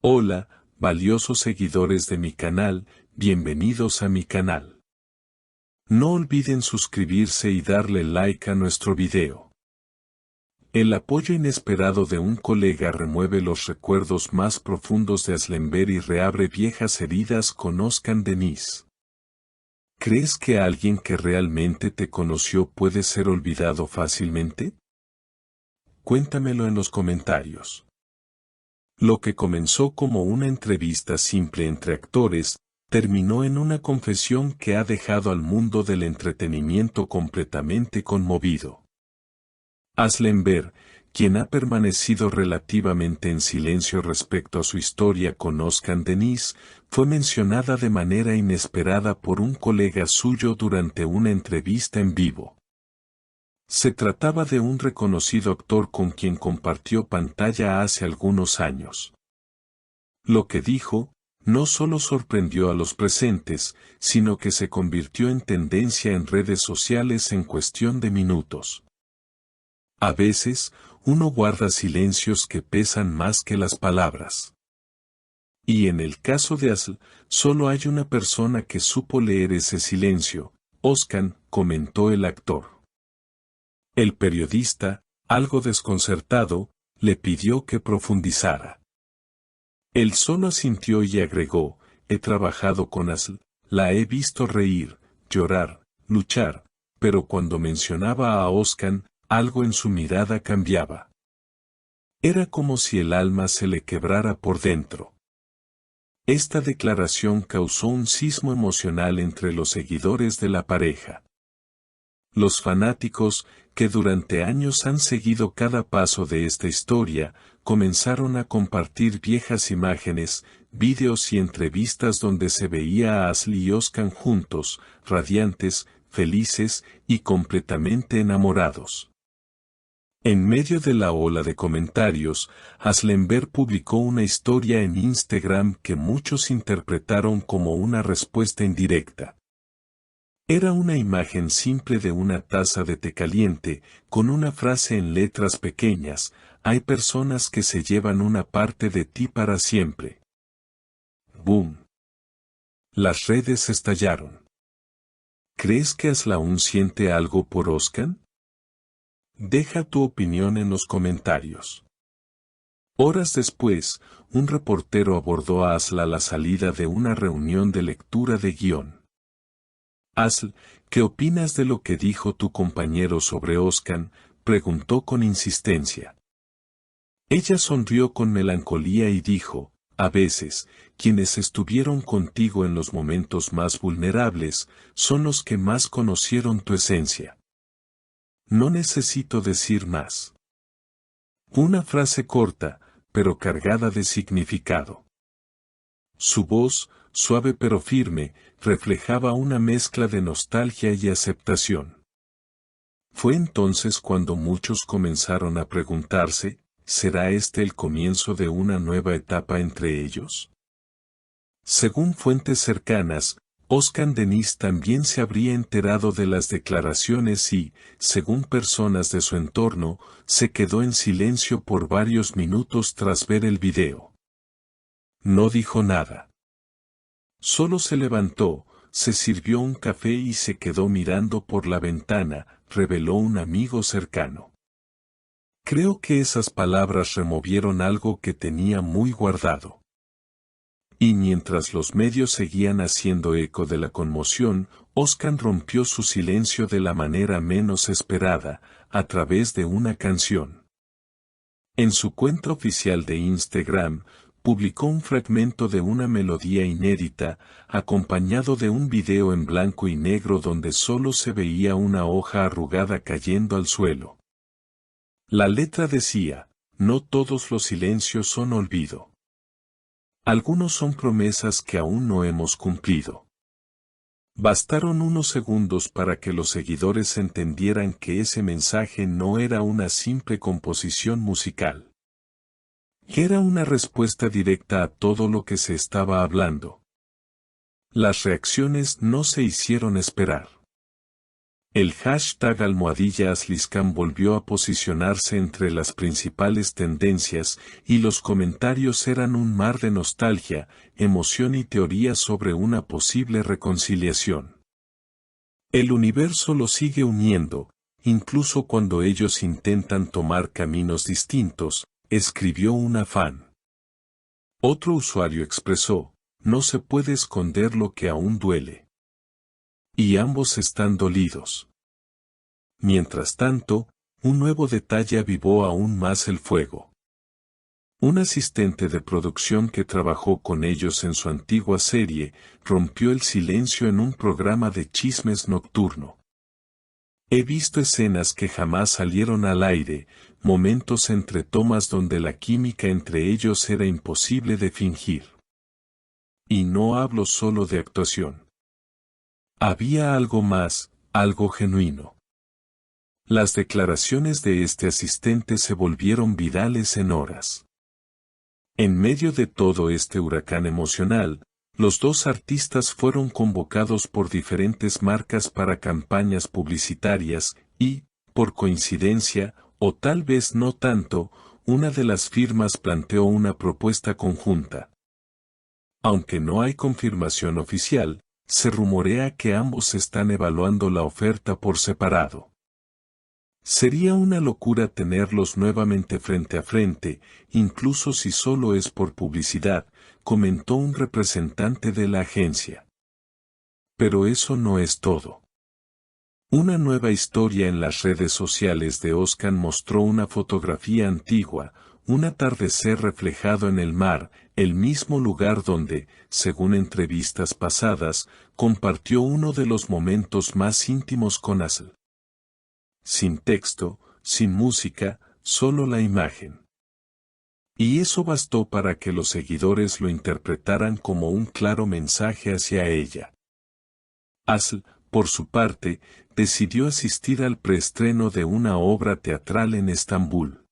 Hola, valiosos seguidores de mi canal, bienvenidos a mi canal. No olviden suscribirse y darle like a nuestro video. El apoyo inesperado de un colega remueve los recuerdos más profundos de Aslember y reabre viejas heridas con Özkan Deniz. ¿Crees que alguien que realmente te conoció puede ser olvidado fácilmente? Cuéntamelo en los comentarios. Lo que comenzó como una entrevista simple entre actores, terminó en una confesión que ha dejado al mundo del entretenimiento completamente conmovido. Aslember, quien ha permanecido relativamente en silencio respecto a su historia con Özkan Deniz, fue mencionada de manera inesperada por un colega suyo durante una entrevista en vivo. Se trataba de un reconocido actor con quien compartió pantalla hace algunos años. Lo que dijo, no solo sorprendió a los presentes, sino que se convirtió en tendencia en redes sociales en cuestión de minutos. A veces, uno guarda silencios que pesan más que las palabras. Y en el caso de Asl, solo hay una persona que supo leer ese silencio, Özkan, comentó el actor. El periodista, algo desconcertado, le pidió que profundizara. Él solo asintió y agregó, he trabajado con Asl, la he visto reír, llorar, luchar, pero cuando mencionaba a Özkan, algo en su mirada cambiaba. Era como si el alma se le quebrara por dentro. Esta declaración causó un sismo emocional entre los seguidores de la pareja. Los fanáticos, que durante años han seguido cada paso de esta historia, comenzaron a compartir viejas imágenes, vídeos y entrevistas donde se veía a Asl y Özkan juntos, radiantes, felices y completamente enamorados. En medio de la ola de comentarios, Aslember publicó una historia en Instagram que muchos interpretaron como una respuesta indirecta. Era una imagen simple de una taza de té caliente, con una frase en letras pequeñas, hay personas que se llevan una parte de ti para siempre. ¡Boom! Las redes estallaron. ¿Crees que Asl aún siente algo por Özkan? Deja tu opinión en los comentarios. Horas después, un reportero abordó a Asl a la salida de una reunión de lectura de guión. Asl, ¿qué opinas de lo que dijo tu compañero sobre Özkan?, preguntó con insistencia. Ella sonrió con melancolía y dijo, a veces, quienes estuvieron contigo en los momentos más vulnerables, son los que más conocieron tu esencia. No necesito decir más. Una frase corta, pero cargada de significado. Su voz, suave pero firme, reflejaba una mezcla de nostalgia y aceptación. Fue entonces cuando muchos comenzaron a preguntarse, ¿será este el comienzo de una nueva etapa entre ellos? Según fuentes cercanas, Özkan Deniz también se habría enterado de las declaraciones y, según personas de su entorno, se quedó en silencio por varios minutos tras ver el video. No dijo nada. Solo se levantó, se sirvió un café y se quedó mirando por la ventana, reveló un amigo cercano. Creo que esas palabras removieron algo que tenía muy guardado. Y mientras los medios seguían haciendo eco de la conmoción, Özkan rompió su silencio de la manera menos esperada, a través de una canción. En su cuenta oficial de Instagram, publicó un fragmento de una melodía inédita, acompañado de un video en blanco y negro donde solo se veía una hoja arrugada cayendo al suelo. La letra decía, no todos los silencios son olvido. Algunos son promesas que aún no hemos cumplido. Bastaron unos segundos para que los seguidores entendieran que ese mensaje no era una simple composición musical. Era una respuesta directa a todo lo que se estaba hablando. Las reacciones no se hicieron esperar. El hashtag #AslisCam volvió a posicionarse entre las principales tendencias y los comentarios eran un mar de nostalgia, emoción y teorías sobre una posible reconciliación. El universo los sigue uniendo, incluso cuando ellos intentan tomar caminos distintos, escribió una fan. Otro usuario expresó, no se puede esconder lo que aún duele. Y ambos están dolidos. Mientras tanto, un nuevo detalle avivó aún más el fuego. Un asistente de producción que trabajó con ellos en su antigua serie, rompió el silencio en un programa de chismes nocturno. He visto escenas que jamás salieron al aire, momentos entre tomas donde la química entre ellos era imposible de fingir. Y no hablo solo de actuación. Había algo más, algo genuino. Las declaraciones de este asistente se volvieron virales en horas. En medio de todo este huracán emocional, los dos artistas fueron convocados por diferentes marcas para campañas publicitarias y, por coincidencia, o tal vez no tanto, una de las firmas planteó una propuesta conjunta. Aunque no hay confirmación oficial, se rumorea que ambos están evaluando la oferta por separado. Sería una locura tenerlos nuevamente frente a frente, incluso si solo es por publicidad, comentó un representante de la agencia. Pero eso no es todo. Una nueva historia en las redes sociales de Oscar mostró una fotografía antigua, un atardecer reflejado en el mar, el mismo lugar donde, según entrevistas pasadas, compartió uno de los momentos más íntimos con Asl. Sin texto, sin música, solo la imagen. Y eso bastó para que los seguidores lo interpretaran como un claro mensaje hacia ella. Asl, por su parte, decidió asistir al preestreno de una obra teatral en Estambul.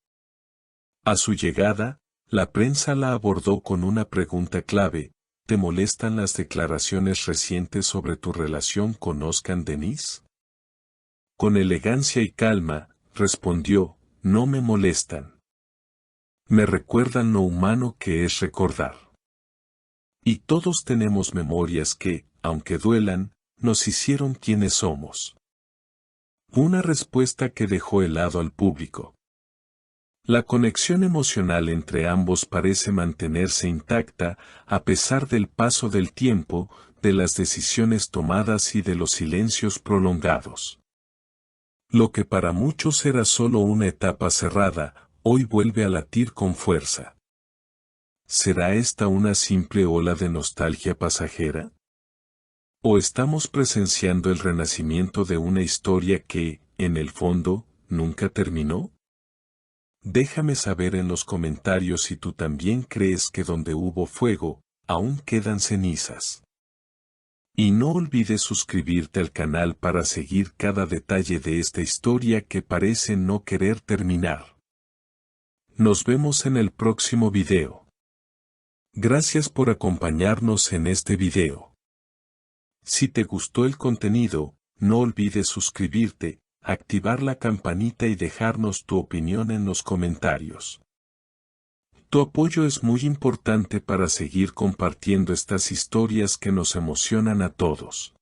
A su llegada, la prensa la abordó con una pregunta clave: ¿te molestan las declaraciones recientes sobre tu relación con Özkan Deniz? Con elegancia y calma, respondió, no me molestan. Me recuerdan lo humano que es recordar. Y todos tenemos memorias que, aunque duelan, nos hicieron quienes somos. Una respuesta que dejó helado al público. La conexión emocional entre ambos parece mantenerse intacta, a pesar del paso del tiempo, de las decisiones tomadas y de los silencios prolongados. Lo que para muchos era solo una etapa cerrada, hoy vuelve a latir con fuerza. ¿Será esta una simple ola de nostalgia pasajera? ¿O estamos presenciando el renacimiento de una historia que, en el fondo, nunca terminó? Déjame saber en los comentarios si tú también crees que donde hubo fuego, aún quedan cenizas. Y no olvides suscribirte al canal para seguir cada detalle de esta historia que parece no querer terminar. Nos vemos en el próximo video. Gracias por acompañarnos en este video. Si te gustó el contenido, no olvides suscribirte, activar la campanita y dejarnos tu opinión en los comentarios. Tu apoyo es muy importante para seguir compartiendo estas historias que nos emocionan a todos.